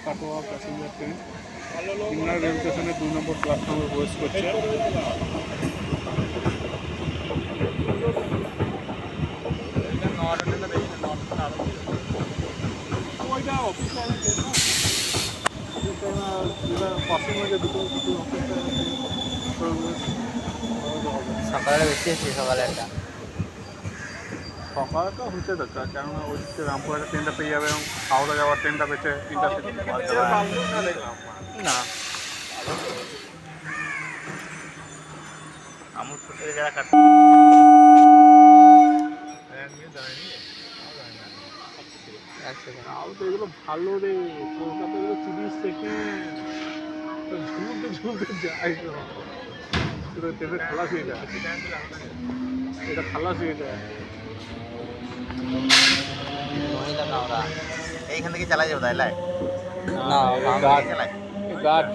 Katwa passenger train signal rail স্টেশনে 2 নম্বর প্ল্যাটফর্মে প্রবেশ করছে। ওইটা অফিস টাইমে ট্রেন না, অফিস টাইমে যেটা পাসিং হয়ে যায় দুটো অফিস টাইমে সকালে বেশি আছে, সকালে একটা সকালটা হচ্ছে দরকার, কেননা ওই দিকে রামপুরহাটের ট্রেনটা পেয়ে যাবে এবং হাওড়া যাওয়ার ট্রেনটা পেয়েছে 3টা থেকে। না আমুর থেকে যারা কাটে তাও তো এগুলো ভালো রে, কলকাতা এগুলো 30 সেকেন্ড ঝুলতে ঝুলতে যায় তো। ট্রেনের খালাসি এটা খালাসি এটা। মহিলা না ওরা এইখান থেকে চালা যাবে তাই লাই না চালায় গার্ড